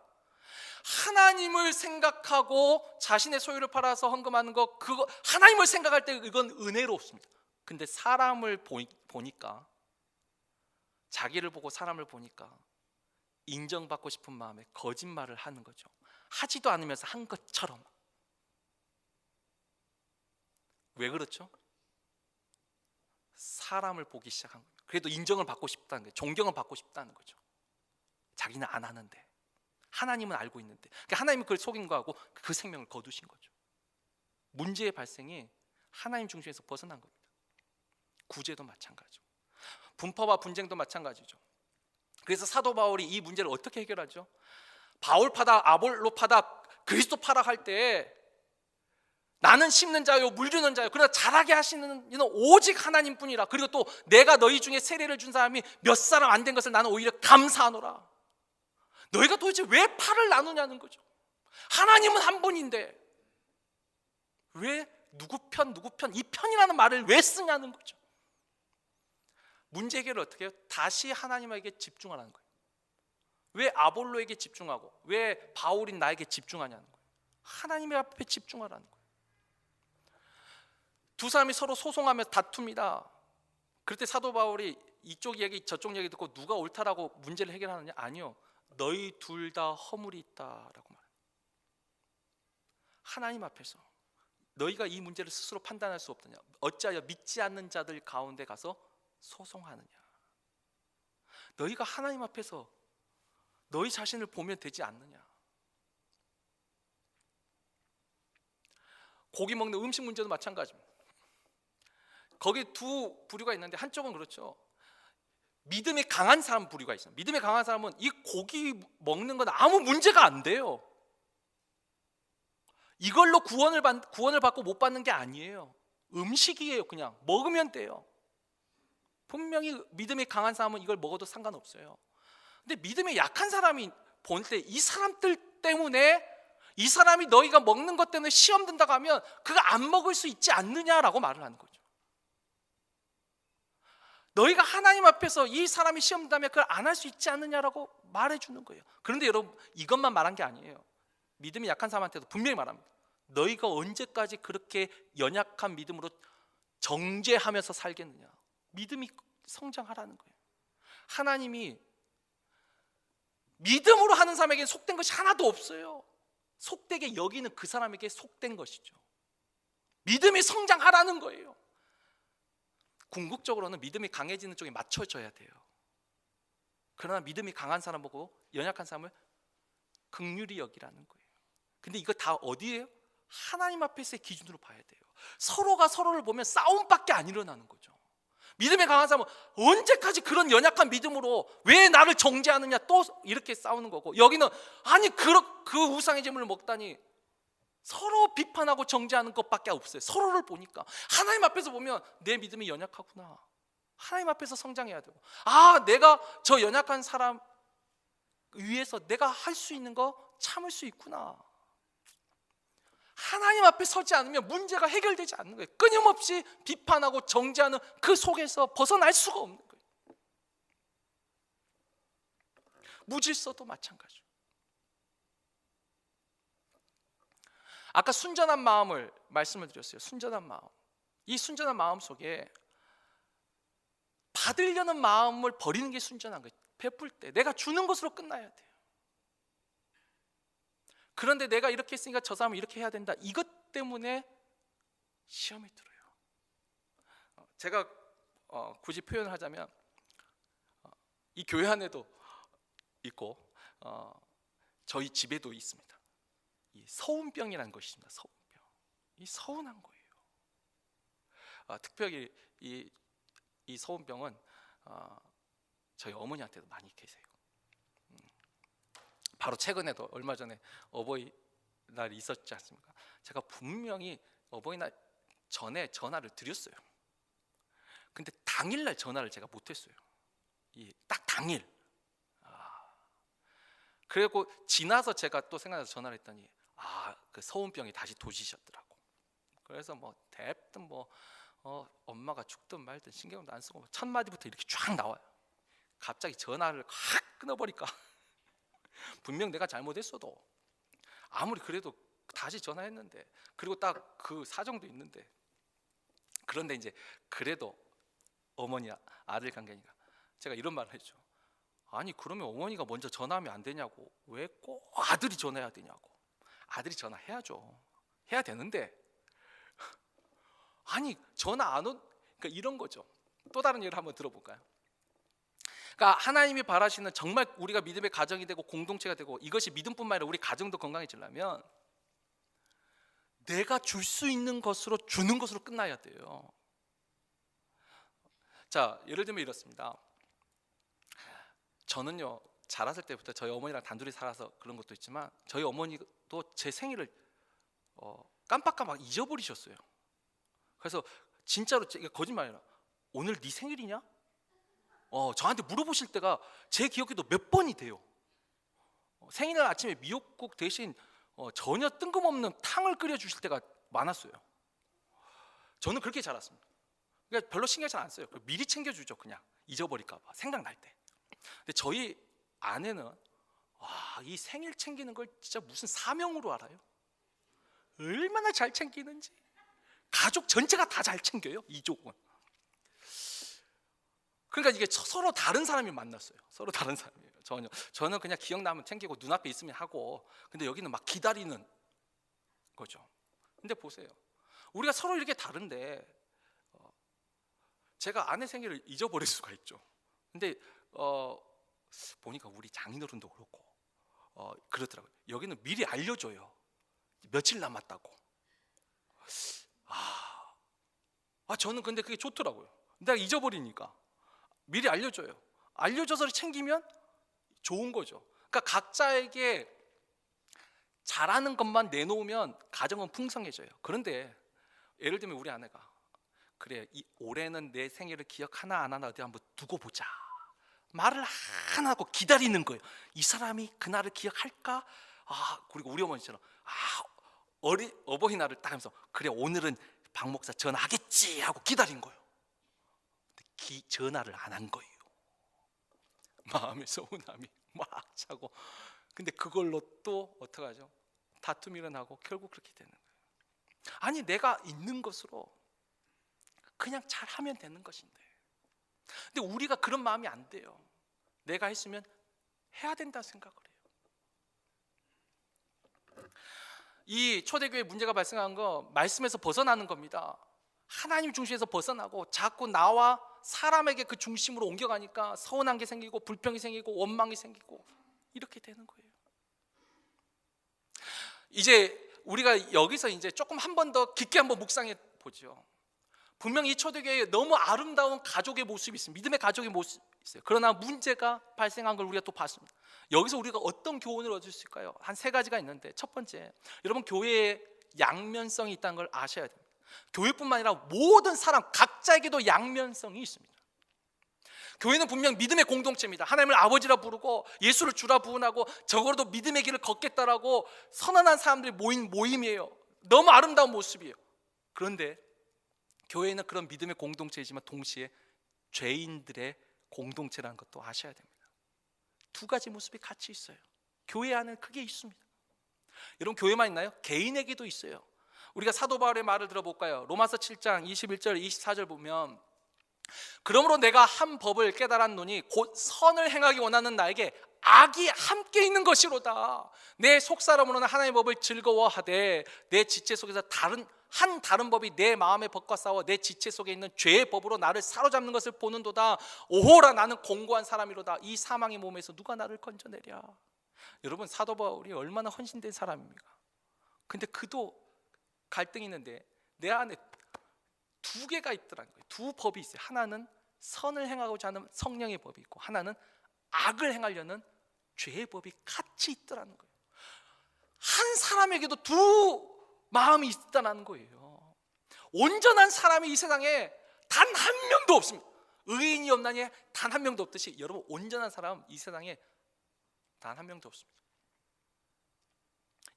하나님을 생각하고 자신의 소유를 팔아서 헌금하는 거, 그거 하나님을 생각할 때 이건 은혜롭습니다. 근데 사람을 보니까, 자기를 보고 사람을 보니까 인정받고 싶은 마음에 거짓말을 하는 거죠. 하지도 않으면서 한 것처럼. 왜 그렇죠? 사람을 보기 시작한 거예요. 그래도 인정을 받고 싶다는 거예요. 존경을 받고 싶다는 거죠. 자기는 안 하는데 하나님은 알고 있는데, 그러니까 하나님은 그걸 속인 거하고 그 생명을 거두신 거죠. 문제의 발생이 하나님 중심에서 벗어난 겁니다. 구제도 마찬가지고 분파와 분쟁도 마찬가지죠. 그래서 사도 바울이 이 문제를 어떻게 해결하죠? 바울파다 아볼로파다 그리스도파라 할 때 나는 심는 자요 물주는 자요, 그러나 자라게 하시는 이는 오직 하나님뿐이라. 그리고 또 내가 너희 중에 세례를 준 사람이 몇 사람 안 된 것을 나는 오히려 감사하노라. 너희가 도대체 왜 파를 나누냐는 거죠. 하나님은 한 분인데 왜 누구 편 이 편이라는 말을 왜 쓰냐는 거죠. 문제 해결을 어떻게 해요? 다시 하나님에게 집중하라는 거예요. 왜 아볼로에게 집중하고 왜 바울인 나에게 집중하냐는 거예요. 하나님의 앞에 집중하라는 거예요. 두 사람이 서로 소송하며 다툽니다. 그럴 때 사도 바울이 이쪽 얘기 저쪽 얘기 듣고 누가 옳다라고 문제를 해결하느냐? 아니요. 너희 둘 다 허물이 있다라고 말해요. 하나님 앞에서 너희가 이 문제를 스스로 판단할 수 없느냐? 어찌하여 믿지 않는 자들 가운데 가서 소송하느냐? 너희가 하나님 앞에서 너희 자신을 보면 되지 않느냐? 고기 먹는 음식 문제도 마찬가지입니다. 거기 두 부류가 있는데 한쪽은 그렇죠. 믿음이 강한 사람 부류가 있어요. 믿음이 강한 사람은 이 고기 먹는 건 아무 문제가 안 돼요. 이걸로 구원을 받고 못 받는 게 아니에요. 음식이에요. 그냥 먹으면 돼요. 분명히 믿음이 강한 사람은 이걸 먹어도 상관없어요. 근데 믿음이 약한 사람이 볼 때 이 사람들 때문에, 이 사람이 너희가 먹는 것 때문에 시험 든다고 하면 그거 안 먹을 수 있지 않느냐라고 말을 하는 거죠. 너희가 하나님 앞에서 이 사람이 시험 든다면 그걸 안 할 수 있지 않느냐라고 말해주는 거예요. 그런데 여러분, 이것만 말한 게 아니에요. 믿음이 약한 사람한테도 분명히 말합니다. 너희가 언제까지 그렇게 연약한 믿음으로 정죄하면서 살겠느냐? 믿음이 성장하라는 거예요. 하나님이 믿음으로 하는 사람에게는 속된 것이 하나도 없어요. 속되게 여기는 그 사람에게 속된 것이죠. 믿음이 성장하라는 거예요. 궁극적으로는 믿음이 강해지는 쪽에 맞춰져야 돼요. 그러나 믿음이 강한 사람 보고 연약한 사람을 긍휼히 여기라는 거예요. 근데 이거 다 어디예요? 하나님 앞에서의 기준으로 봐야 돼요. 서로가 서로를 보면 싸움밖에 안 일어나는 거죠. 믿음에 강한 사람은 언제까지 그런 연약한 믿음으로 왜 나를 정죄하느냐 또 이렇게 싸우는 거고, 여기는 아니 그 우상의 제물을 먹다니 서로 비판하고 정죄하는 것밖에 없어요. 서로를 보니까 하나님 앞에서 보면 내 믿음이 연약하구나. 하나님 앞에서 성장해야 되고, 내가 저 연약한 사람 위해서 내가 할 수 있는 거 참을 수 있구나. 하나님 앞에 서지 않으면 문제가 해결되지 않는 거예요. 끊임없이 비판하고 정죄하는 그 속에서 벗어날 수가 없는 거예요. 무질서도 마찬가지죠. 아까 순전한 마음을 말씀을 드렸어요. 순전한 마음. 이 순전한 마음 속에 받으려는 마음을 버리는 게 순전한 거예요. 베풀 때 내가 주는 것으로 끝나야 돼요. 그런데 내가 이렇게 했으니까 저 사람은 이렇게 해야 된다, 이것 때문에 시험에 들어요. 제가 굳이 표현을 하자면 이 교회 안에도 있고 저희 집에도 있습니다. 이 서운병이라는 것이 있습니다. 서운병. 이 서운한 거예요. 특별히 이 서운병은 저희 어머니한테도 많이 계세요. 바로 최근에도 얼마 전에 어버이날이 있었지 않습니까? 제가 분명히 어버이날 전에 전화를 드렸어요. 근데 당일날 전화를 제가 못했어요. 딱 당일. 그리고 지나서 제가 또 생각나서 전화를 했더니 그 서운병이 다시 도지셨더라고. 그래서 대뜸 엄마가 죽든 말든 신경도 안 쓰고 첫 마디부터 이렇게 쫙 나와요. 갑자기 전화를 확 끊어버리니까 분명 내가 잘못했어도 아무리 그래도 다시 전화했는데, 그리고 딱 그 사정도 있는데, 그런데 이제 그래도 어머니 아들 관계니까 제가 이런 말을 했죠. 아니 그러면 어머니가 먼저 전화하면 안 되냐고, 왜 꼭 아들이 전화해야 되냐고. 아들이 전화해야죠. 해야 되는데 아니 전화 안 온, 그러니까 이런 거죠. 또 다른 예를 한번 들어볼까요? 그러니까 하나님이 바라시는 정말 우리가 믿음의 가정이 되고 공동체가 되고, 이것이 믿음뿐만 아니라 우리 가정도 건강해지려면 내가 줄 수 있는 것으로 주는 것으로 끝나야 돼요. 자, 예를 들면 이렇습니다. 저는요 자랐을 때부터 저희 어머니랑 단둘이 살아서 그런 것도 있지만, 저희 어머니도 제 생일을 깜빡깜빡 잊어버리셨어요. 그래서 진짜로 거짓말 아니라 오늘 네 생일이냐? 저한테 물어보실 때가 제 기억에도 몇 번이 돼요. 생일날 아침에 미역국 대신 전혀 뜬금없는 탕을 끓여주실 때가 많았어요. 저는 그렇게 자랐습니다. 그러니까 별로 신경 잘 안 써요. 미리 챙겨주죠. 그냥 잊어버릴까 봐, 생각날 때. 근데 저희 아내는 이 생일 챙기는 걸 진짜 무슨 사명으로 알아요. 얼마나 잘 챙기는지. 가족 전체가 다 잘 챙겨요, 이족은. 그러니까 이게 서로 다른 사람이 만났어요. 서로 다른 사람이에요. 저는 그냥 기억나면 챙기고 눈앞에 있으면 하고, 근데 여기는 막 기다리는 거죠. 근데 보세요, 우리가 서로 이렇게 다른데 제가 아내 생일을 잊어버릴 수가 있죠. 근데 보니까 우리 장인어른도 그렇고 그렇더라고요. 여기는 미리 알려줘요. 며칠 남았다고. 저는 근데 그게 좋더라고요. 내가 잊어버리니까 미리 알려줘요. 알려줘서 챙기면 좋은 거죠. 그러니까 각자에게 잘하는 것만 내놓으면 가정은 풍성해져요. 그런데 예를 들면 우리 아내가 그래, 올해는 내 생일을 기억하나 안 하나 어디 한번 두고 보자, 말을 안 하고 기다리는 거예요. 이 사람이 그날을 기억할까? 그리고 우리 어머니처럼 어버이날을 딱 하면서 그래 오늘은 박 목사 전화하겠지 하고 기다린 거예요. 근데 전화를 안 한 거예요. 마음의 서운함이 막 차고, 근데 그걸로 또 어떡하죠? 다툼이 일어나고 결국 그렇게 되는 거예요. 아니 내가 있는 것으로 그냥 잘하면 되는 것인데, 근데 우리가 그런 마음이 안 돼요. 내가 했으면 해야 된다 생각을 해요. 이 초대교회 문제가 발생한 거 말씀에서 벗어나는 겁니다. 하나님 중심에서 벗어나고 자꾸 나와 사람에게 그 중심으로 옮겨가니까 서운한 게 생기고 불평이 생기고 원망이 생기고 이렇게 되는 거예요. 이제 우리가 여기서 이제 조금 한 번 더 깊게 한번 묵상해 보죠. 분명히 이 초대교회에 너무 아름다운 가족의 모습이 있습니다. 믿음의 가족의 모습이 있어요. 그러나 문제가 발생한 걸 우리가 또 봤습니다. 여기서 우리가 어떤 교훈을 얻을 수 있을까요? 한 세 가지가 있는데, 첫 번째, 여러분 교회에 양면성이 있다는 걸 아셔야 됩니다. 교회뿐만 아니라 모든 사람 각자에게도 양면성이 있습니다. 교회는 분명 믿음의 공동체입니다. 하나님을 아버지라 부르고 예수를 주라 부은하고 적어도 믿음의 길을 걷겠다라고 선언한 사람들이 모인 모임이에요. 너무 아름다운 모습이에요. 그런데 교회는 그런 믿음의 공동체이지만 동시에 죄인들의 공동체라는 것도 아셔야 됩니다. 두 가지 모습이 같이 있어요. 교회 안에 그게 있습니다. 여러분, 교회만 있나요? 개인에게도 있어요. 우리가 사도 바울의 말을 들어볼까요? 로마서 7장 21절 24절 보면, 그러므로 내가 한 법을 깨달았노니 곧 선을 행하기 원하는 나에게 악이 함께 있는 것이로다. 내 속사람으로는 하나님의 법을 즐거워하되 내 지체 속에서 다른 법이 내 마음의 법과 싸워 내 지체 속에 있는 죄의 법으로 나를 사로잡는 것을 보는도다. 오호라, 나는 공고한 사람이로다. 이 사망의 몸에서 누가 나를 건져내랴. 여러분, 사도 바울이 얼마나 헌신된 사람입니까? 근데 그도 갈등이 있는데 내 안에 두 개가 있더라는 거예요. 두 법이 있어요. 하나는 선을 행하고자 하는 성령의 법이 있고, 하나는 악을 행하려는 죄의 법이 같이 있더라는 거예요. 한 사람에게도 두 마음이 있다는 거예요. 온전한 사람이 이 세상에 단 한 명도 없습니다. 의인이 없나니 단 한 명도 없듯이, 여러분, 온전한 사람 이 세상에 단 한 명도 없습니다.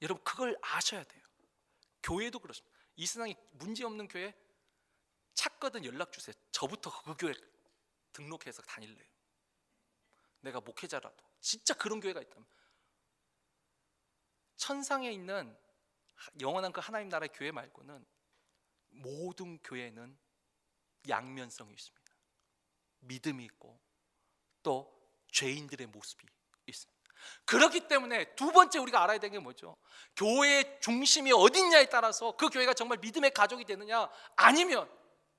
여러분, 그걸 아셔야 돼요. 교회도 그렇습니다. 이 세상에 문제 없는 교회 찾거든 연락 주세요. 저부터 그 교회 등록해서 다닐래요. 내가 목회자라도. 진짜 그런 교회가 있다면, 천상에 있는 영원한 그 하나님 나라의 교회 말고는 모든 교회는 양면성이 있습니다. 믿음이 있고 또 죄인들의 모습이 있습니다. 그렇기 때문에 두 번째 우리가 알아야 되는 게 뭐죠? 교회의 중심이 어딨냐에 따라서 그 교회가 정말 믿음의 가족이 되느냐, 아니면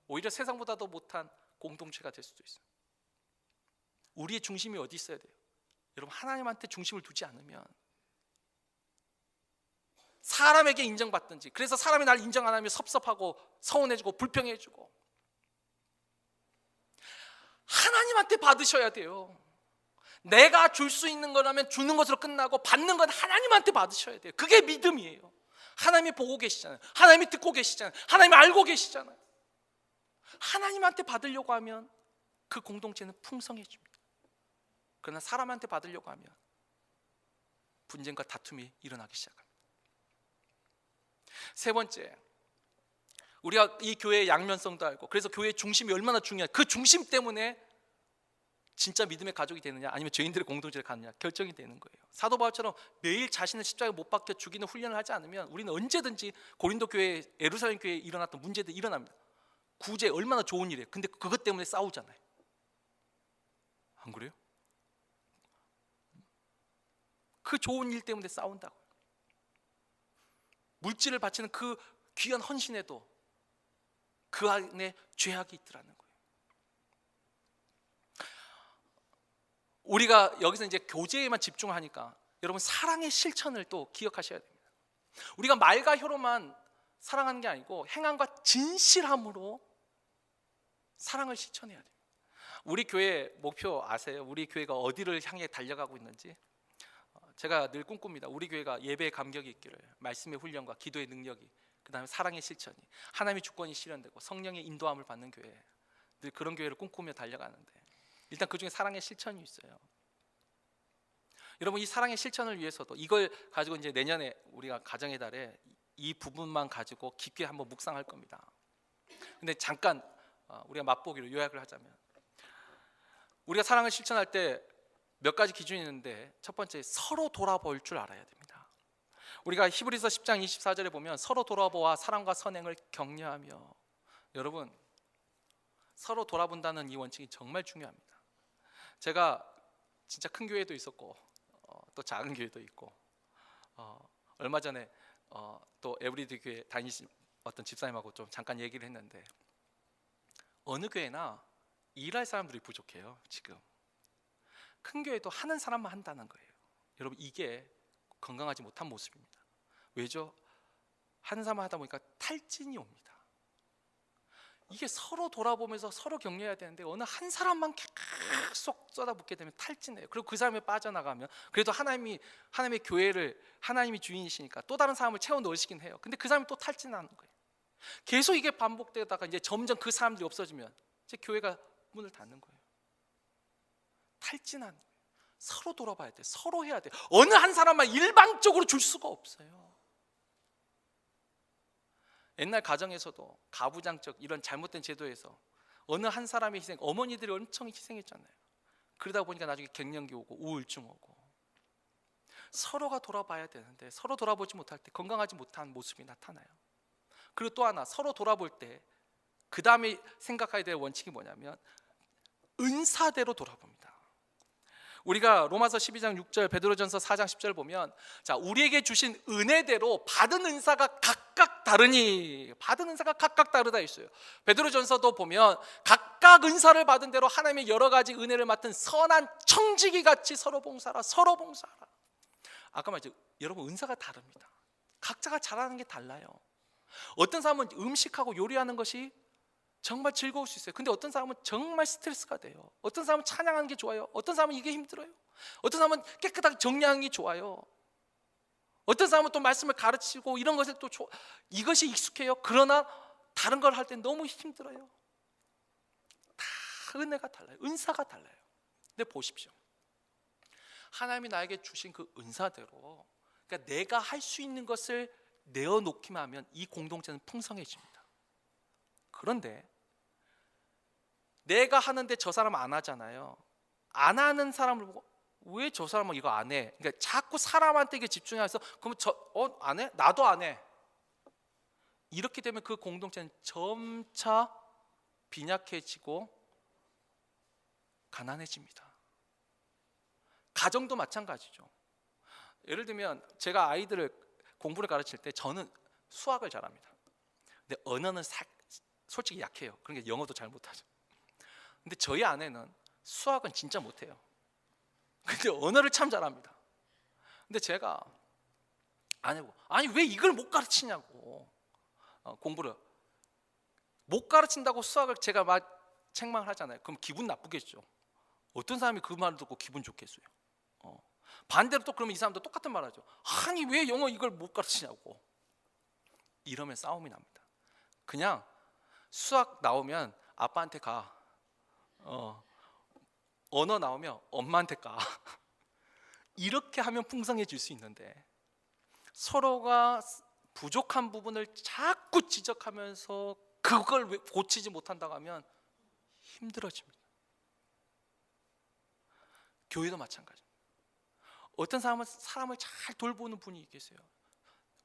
오히려 세상보다도 못한 공동체가 될 수도 있어요. 우리의 중심이 어디 있어야 돼요? 여러분, 하나님한테 중심을 두지 않으면 사람에게 인정받든지, 그래서 사람이 날 인정 안 하면 섭섭하고 서운해지고 불평해지고, 하나님한테 받으셔야 돼요. 내가 줄 수 있는 거라면 주는 것으로 끝나고 받는 건 하나님한테 받으셔야 돼요. 그게 믿음이에요. 하나님이 보고 계시잖아요. 하나님이 듣고 계시잖아요. 하나님이 알고 계시잖아요. 하나님한테 받으려고 하면 그 공동체는 풍성해집니다. 그러나 사람한테 받으려고 하면 분쟁과 다툼이 일어나기 시작합니다. 세 번째, 우리가 이 교회의 양면성도 알고, 그래서 교회의 중심이 얼마나 중요한, 그 중심 때문에 진짜 믿음의 가족이 되느냐 아니면 죄인들의 공동체를 가느냐 결정이 되는 거예요. 사도 바울처럼 매일 자신을 십자가에 못 박혀 죽이는 훈련을 하지 않으면 우리는 언제든지 고린도 교회, 예루살렘 교회에 일어났던 문제들이 일어납니다. 구제 얼마나 좋은 일이에요. 근데 그것 때문에 싸우잖아요. 안 그래요? 그 좋은 일 때문에 싸운다고. 물질을 바치는 그 귀한 헌신에도 그 안에 죄악이 있더라는 거예요. 우리가 여기서 이제 교제에만 집중하니까 여러분, 사랑의 실천을 또 기억하셔야 됩니다. 우리가 말과 혀로만 사랑하는 게 아니고 행함과 진실함으로 사랑을 실천해야 돼요. 우리 교회 목표 아세요? 우리 교회가 어디를 향해 달려가고 있는지 제가 늘 꿈꿉니다. 우리 교회가 예배의 감격이 있기를, 말씀의 훈련과 기도의 능력이, 그 다음에 사랑의 실천이, 하나님의 주권이 실현되고 성령의 인도함을 받는 교회, 늘 그런 교회를 꿈꾸며 달려가는데, 일단 그 중에 사랑의 실천이 있어요. 여러분, 이 사랑의 실천을 위해서도 이걸 가지고 이제 내년에 우리가 가정의 달에 이 부분만 가지고 깊게 한번 묵상할 겁니다. 근데 잠깐 우리가 맛보기로 요약을 하자면, 우리가 사랑을 실천할 때 몇 가지 기준이 있는데, 첫 번째, 서로 돌아볼 줄 알아야 됩니다. 우리가 히브리서 10장 24절에 보면 서로 돌아보아 사랑과 선행을 격려하며, 여러분, 서로 돌아본다는 이 원칙이 정말 중요합니다. 제가 진짜 큰 교회도 있었고 또 작은 교회도 있고, 얼마 전에 또 에브리디 교회 다니신 어떤 집사님하고 좀 잠깐 얘기를 했는데, 어느 교회나 일할 사람들이 부족해요. 지금 큰 교회도 하는 사람만 한다는 거예요. 여러분, 이게 건강하지 못한 모습입니다. 왜죠? 한 사람 하다 보니까 탈진이 옵니다. 이게 서로 돌아보면서 서로 격려해야 되는데 어느 한 사람만 계속 쏟아붓게 되면 탈진해요. 그리고 그 사람이 빠져나가면 그래도 하나님의 교회를 하나님이 주인이시니까 또 다른 사람을 채워 넣으시긴 해요. 근데 그 사람이 또 탈진하는 거예요. 계속 이게 반복되다가 이제 점점 그 사람들이 없어지면 이제 교회가 문을 닫는 거예요. 탈진하는 거예요. 서로 돌아봐야 돼. 서로 해야 돼. 어느 한 사람만 일방적으로 줄 수가 없어요. 옛날 가정에서도 가부장적 이런 잘못된 제도에서 어느 한 사람의 희생, 어머니들이 엄청 희생했잖아요. 그러다 보니까 나중에 갱년기 오고 우울증 오고. 서로가 돌아봐야 되는데 서로 돌아보지 못할 때 건강하지 못한 모습이 나타나요. 그리고 또 하나, 서로 돌아볼 때 그 다음에 생각해야 될 원칙이 뭐냐면 은사대로 돌아봅니다. 우리가 로마서 12장 6절, 베드로전서 4장 10절 보면 자, 우리에게 주신 은혜대로 받은 은사가 각각 다르니, 받은 은사가 각각 다르다 있어요. 베드로전서도 보면 각각 은사를 받은 대로 하나님의 여러 가지 은혜를 맡은 선한 청지기 같이 서로 봉사하라, 서로 봉사하라. 아까 말했죠. 여러분, 은사가 다릅니다. 각자가 잘하는 게 달라요. 어떤 사람은 음식하고 요리하는 것이 정말 즐거울 수 있어요. 근데 어떤 사람은 정말 스트레스가 돼요. 어떤 사람은 찬양하는 게 좋아요. 어떤 사람은 이게 힘들어요. 어떤 사람은 깨끗하게 정리하는 게 좋아요. 어떤 사람은 또 말씀을 가르치고 이런 것에 또 이것이 익숙해요. 그러나 다른 걸 할 때 너무 힘들어요. 다 은혜가 달라요. 은사가 달라요. 근데 보십시오. 하나님이 나에게 주신 그 은사대로, 그러니까 내가 할 수 있는 것을 내어놓기만 하면 이 공동체는 풍성해집니다. 그런데 내가 하는데 저 사람 안 하잖아요. 안 하는 사람을 보고 왜 저 사람은 이거 안 해? 그러니까 자꾸 사람한테 이게 집중해서 그러면 안 해? 나도 안 해. 이렇게 되면 그 공동체는 점차 빈약해지고 가난해집니다. 가정도 마찬가지죠. 예를 들면 제가 아이들을 공부를 가르칠 때 저는 수학을 잘합니다. 근데 언어는 솔직히 약해요. 그러니까 영어도 잘 못하죠. 근데 저희 아내는 수학은 진짜 못해요. 근데 언어를 참 잘합니다. 근데 제가 아내고 아니 왜 이걸 못 가르치냐고, 공부를 못 가르친다고 수학을 제가 막 책망을 하잖아요. 그럼 기분 나쁘겠죠. 어떤 사람이 그 말을 듣고 기분 좋겠어요. 반대로 또 그러면 이 사람도 똑같은 말 하죠. 아니 왜 영어 이걸 못 가르치냐고. 이러면 싸움이 납니다. 그냥 수학 나오면 아빠한테 가, 언어 나오면 엄마한테 가. 이렇게 하면 풍성해질 수 있는데 서로가 부족한 부분을 자꾸 지적하면서 그걸 고치지 못한다고 하면 힘들어집니다. 교회도 마찬가지입니다. 어떤 사람은 사람을 잘 돌보는 분이 계세요.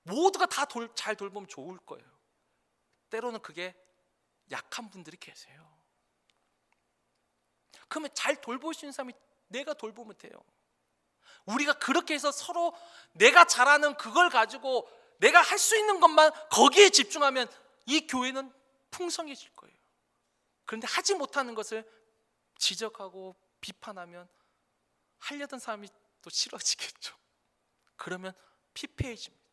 모두가 다 잘 돌보면 좋을 거예요. 때로는 그게 약한 분들이 계세요. 그러면 잘 돌볼 수 있는 사람이 내가 돌보면 돼요. 우리가 그렇게 해서 서로 내가 잘하는 그걸 가지고 내가 할 수 있는 것만 거기에 집중하면 이 교회는 풍성해질 거예요. 그런데 하지 못하는 것을 지적하고 비판하면 하려던 사람이 또 싫어지겠죠. 그러면 피폐해집니다.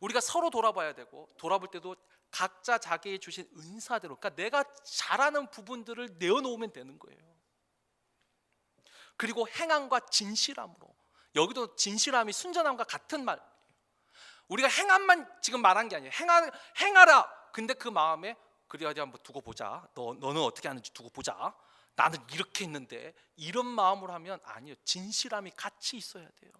우리가 서로 돌아봐야 되고, 돌아볼 때도 각자 자기의 주신 은사대로, 그러니까 내가 잘하는 부분들을 내어놓으면 되는 거예요. 그리고 행함과 진실함으로, 여기도 진실함이 순전함과 같은 말. 우리가 행함만 지금 말한 게 아니에요. 행하라. 근데 그 마음에 그래 어디 한번 두고 보자. 너는 어떻게 하는지 두고 보자. 나는 이렇게 했는데, 이런 마음으로 하면 아니요. 진실함이 같이 있어야 돼요.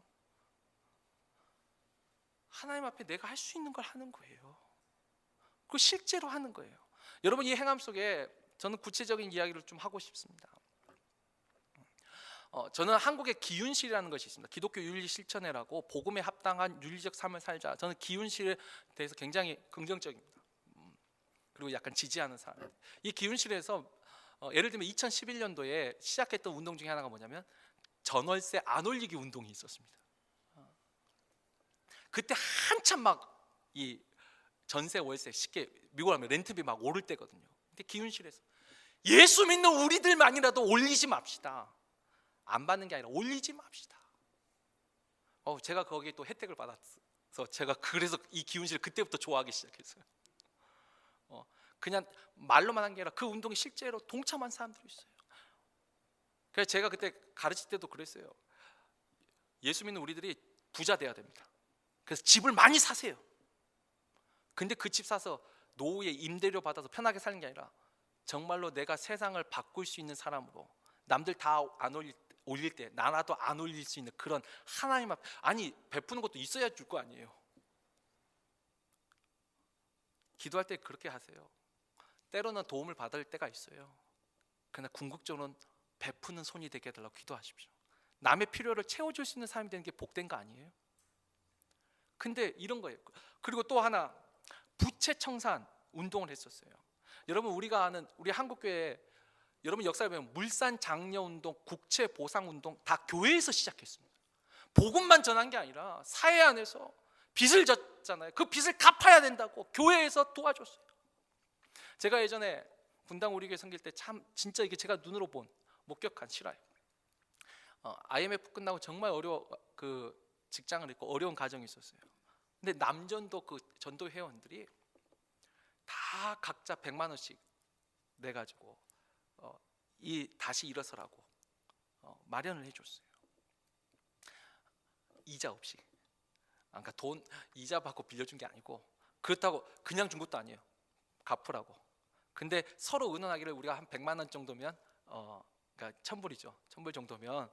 하나님 앞에 내가 할 수 있는 걸 하는 거예요. 그걸 실제로 하는 거예요. 여러분, 이 행함 속에 저는 구체적인 이야기를 좀 하고 싶습니다. 저는 한국에 기윤실이라는 것이 있습니다. 기독교 윤리 실천회라고, 복음에 합당한 윤리적 삶을 살자. 저는 기윤실에 대해서 굉장히 긍정적입니다. 그리고 약간 지지하는 사람. 이 기윤실에서 예를 들면 2011년도에 시작했던 운동 중에 하나가 뭐냐면 전월세 안 올리기 운동이 있었습니다. 그때 한참 막 이 전세 월세 쉽게 미국으로 하면 렌트비 막 오를 때거든요. 근데 기윤실에서 예수 믿는 우리들만이라도 올리지 맙시다. 안 받는 게 아니라 올리지 맙시다. 제가 거기에 또 혜택을 받았어. 제가 그래서 이 기운실을 그때부터 좋아하기 시작했어요. 그냥 말로만 한 게 아니라 그 운동에 실제로 동참한 사람들이 있어요. 그래서 제가 그때 가르칠 때도 그랬어요. 예수 믿는 우리들이 부자 돼야 됩니다. 그래서 집을 많이 사세요. 근데 그 집 사서 노후에 임대료 받아서 편하게 사는 게 아니라 정말로 내가 세상을 바꿀 수 있는 사람으로, 남들 다 안 올릴 때 나라도 안 올릴 수 있는 그런 하나님 앞, 아니 베푸는 것도 있어야 줄 거 아니에요. 기도할 때 그렇게 하세요. 때로는 도움을 받을 때가 있어요. 그러나 궁극적으로는 베푸는 손이 되게 해달라고 기도하십시오. 남의 필요를 채워줄 수 있는 사람이 되는 게 복된 거 아니에요? 근데 이런 거예요. 그리고 또 하나, 부채청산 운동을 했었어요. 여러분, 우리가 아는 우리 한국교회, 여러분 역사에 보면 물산 장려 운동, 국채 보상 운동 다 교회에서 시작했습니다. 복음만 전한 게 아니라 사회 안에서 빚을 졌잖아요. 그 빚을 갚아야 된다고 교회에서 도와줬어요. 제가 예전에 분당 우리 교회 섬길 때 참 진짜 이게 제가 눈으로 본, 목격한 실화예요. IMF 끝나고 정말 그 직장을 잃고 어려운 가정이 있었어요. 근데 남전도 그 전도 회원들이 다 각자 100만 원씩 내 가지고 다시 일어서라고 마련을 해줬어요. 이자 없이. 그러니까 돈 이자 받고 빌려준 게 아니고, 그렇다고 그냥 준 것도 아니에요. 갚으라고. 근데 서로 의논하기를 우리가 한 100만 원 정도면 그러니까 1,000불이죠. 1,000불 정도면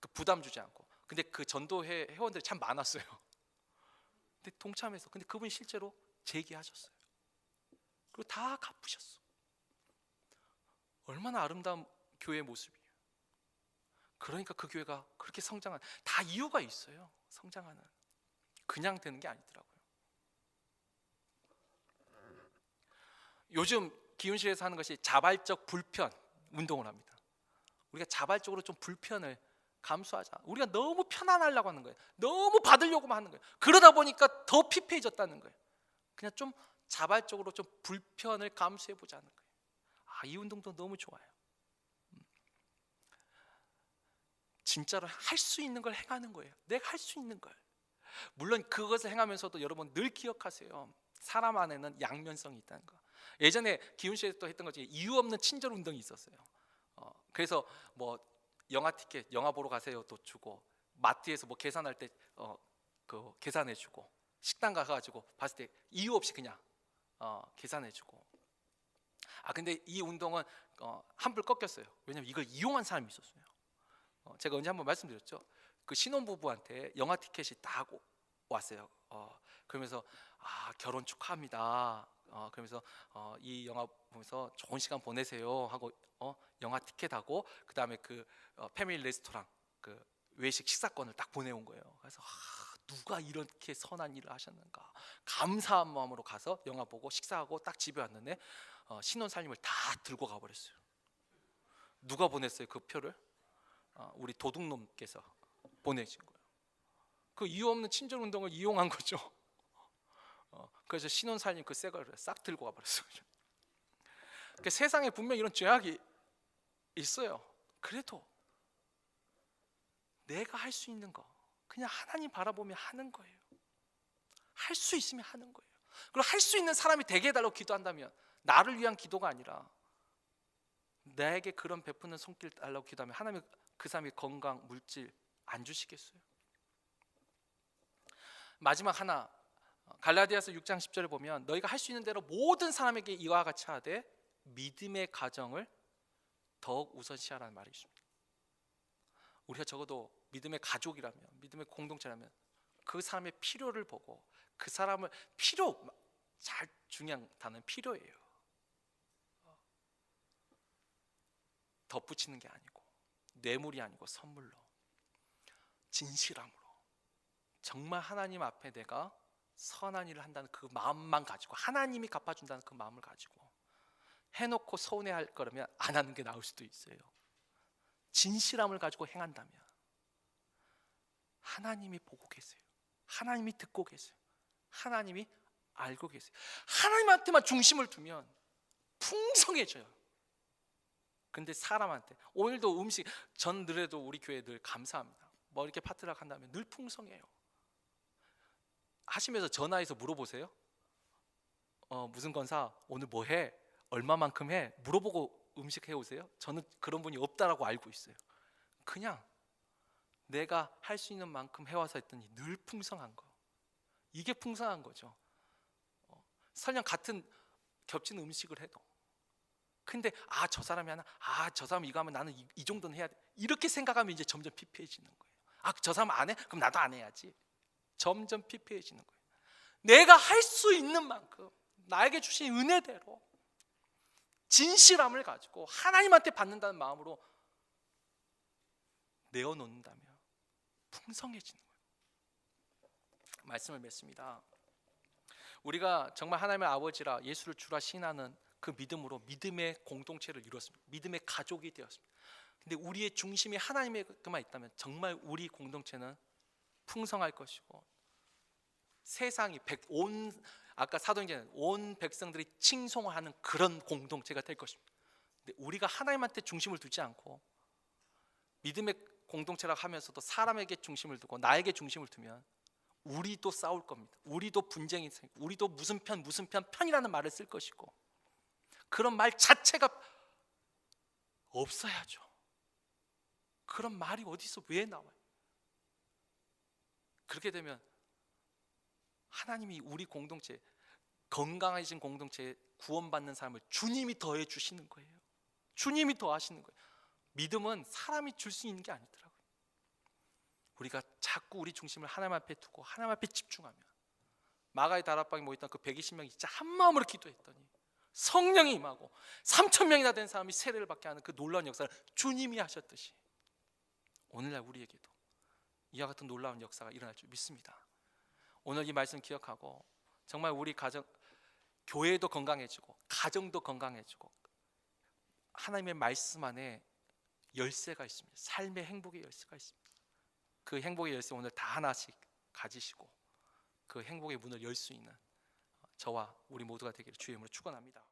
그 부담 주지 않고. 근데 그 전도회 회원들이 참 많았어요. 근데 동참해서, 근데 그분이 실제로 재기하셨어요. 그리고 다 갚으셨어. 얼마나 아름다운 교회의 모습이에요. 그러니까 그 교회가 그렇게 성장한, 다 이유가 있어요. 성장하는, 그냥 되는 게 아니더라고요. 요즘 기운실에서 하는 것이 자발적 불편 운동을 합니다. 우리가 자발적으로 좀 불편을 감수하자. 우리가 너무 편안하려고 하는 거예요. 너무 받으려고만 하는 거예요. 그러다 보니까 더 피폐해졌다는 거예요. 그냥 좀 자발적으로 좀 불편을 감수해 보자는 거예요. 이 운동도 너무 좋아요. 진짜로 할 수 있는 걸 행하는 거예요. 내가 할 수 있는 걸. 물론 그것을 행하면서도 여러분 늘 기억하세요. 사람 안에는 양면성이 있다는 거. 예전에 기훈씨에서 또 했던 것 중에 이유 없는 친절 운동이 있었어요. 그래서 뭐 영화 티켓, 영화 보러 가세요 또 주고, 마트에서 뭐 계산할 때 그 계산해 주고, 식당 가가지고 봤을 때 이유 없이 그냥 계산해 주고. 근데 이 운동은 한불 꺾였어요. 왜냐면 이걸 이용한 사람이 있었어요. 제가 언제 한번 말씀드렸죠. 그 신혼부부한테 영화 티켓이 딱 왔어요. 그러면서 결혼 축하합니다. 그러면서 이 영화 보면서 좋은 시간 보내세요 하고 영화 티켓하고 그 다음에 그 패밀리 레스토랑 그 외식 식사권을 딱 보내온 거예요. 그래서 누가 이렇게 선한 일을 하셨는가, 감사한 마음으로 가서 영화 보고 식사하고 딱 집에 왔는데 신혼 살림을 다 들고 가버렸어요. 누가 보냈어요 그 표를? 우리 도둑놈께서 보내신 거예요. 그 이유 없는 친절 운동을 이용한 거죠. 그래서 신혼 살림 그 새 거를 싹 들고 가버렸어요. 그러니까 세상에 분명 이런 죄악이 있어요. 그래도 내가 할 수 있는 거 그냥 하나님 바라보며 하는 거예요. 할 수 있으면 하는 거예요. 그리고 할 수 있는 사람이 되게 해달라고 기도한다면, 나를 위한 기도가 아니라 나에게 그런 베푸는 손길 달라고 기도하면 하나님이 그 사람의 건강, 물질 안 주시겠어요? 마지막 하나, 갈라디아서 6장 10절에 보면 너희가 할 수 있는 대로 모든 사람에게 이와 같이 하되 믿음의 가정을 더욱 우선시하라는 말이 있습니다. 우리가 적어도 믿음의 가족이라면, 믿음의 공동체라면 그 사람의 필요를 보고 그 사람을 잘 중요한 단어는 필요예요. 덧붙이는 게 아니고, 뇌물이 아니고 선물로, 진실함으로, 정말 하나님 앞에 내가 선한 일을 한다는 그 마음만 가지고, 하나님이 갚아준다는 그 마음을 가지고 해놓고 서운해할 거라면 안 하는 게 나을 수도 있어요. 진실함을 가지고 행한다면 하나님이 보고 계세요. 하나님이 듣고 계세요. 하나님이 알고 계세요. 하나님한테만 중심을 두면 풍성해져요. 근데 사람한테, 오늘도 음식 전 늘에도 우리 교회 늘 감사합니다. 뭐 이렇게 파트락 한다면 늘 풍성해요. 하시면서 전화해서 물어보세요. 무슨 건사 오늘 뭐 해? 얼마만큼 해? 물어보고 음식 해오세요? 저는 그런 분이 없다라고 알고 있어요. 그냥 내가 할 수 있는 만큼 해와서 했더니 늘 풍성한 거. 이게 풍성한 거죠. 설령 같은 겹치는 음식을 해도 근데 저 사람이 하나 저 사람 이거 하면 나는 이 정도는 해야 돼 이렇게 생각하면 이제 점점 피폐해지는 거예요. 저 사람 안 해? 그럼 나도 안 해야지. 점점 피폐해지는 거예요. 내가 할 수 있는 만큼 나에게 주신 은혜대로 진실함을 가지고 하나님한테 받는다는 마음으로 내어놓는다면 풍성해지는 거예요. 말씀을 맺습니다. 우리가 정말 하나님의 아버지라 예수를 주라 신하는 그 믿음으로 믿음의 공동체를 이루었습니다. 믿음의 가족이 되었습니다. 근데 우리의 중심이 하나님에게만 있다면 정말 우리 공동체는 풍성할 것이고 세상이 아까 사도행전에 온 백성들이 칭송하는 그런 공동체가 될 것입니다. 근데 우리가 하나님한테 중심을 두지 않고 믿음의 공동체라고 하면서도 사람에게 중심을 두고 나에게 중심을 두면 우리도 싸울 겁니다. 우리도 분쟁이 생기고 우리도 무슨 편이라는 말을 쓸 것이고 그런 말 자체가 없어야죠. 그런 말이 어디서 왜 나와요? 그렇게 되면 하나님이 우리 공동체 건강해진 공동체에 구원받는 사람을 주님이 더해 주시는 거예요. 주님이 더하시는 거예요. 믿음은 사람이 줄 수 있는 게 아니더라고요. 우리가 자꾸 우리 중심을 하나님 앞에 두고 하나님 앞에 집중하면 마가의 다락방에 모였던 그 120명이 진짜 한마음으로 기도했더니 성령이 임하고 3,000명이나 된 사람이 세례를 받게 하는 그 놀라운 역사를 주님이 하셨듯이 오늘날 우리에게도 이와 같은 놀라운 역사가 일어날 줄 믿습니다. 오늘 이 말씀 기억하고 정말 우리 가정, 교회도 건강해지고 가정도 건강해지고 하나님의 말씀 안에 열쇠가 있습니다. 삶의 행복의 열쇠가 있습니다. 그 행복의 열쇠 오늘 다 하나씩 가지시고 그 행복의 문을 열 수 있는 저와 우리 모두가 되기를 주의 이름으로 축원합니다.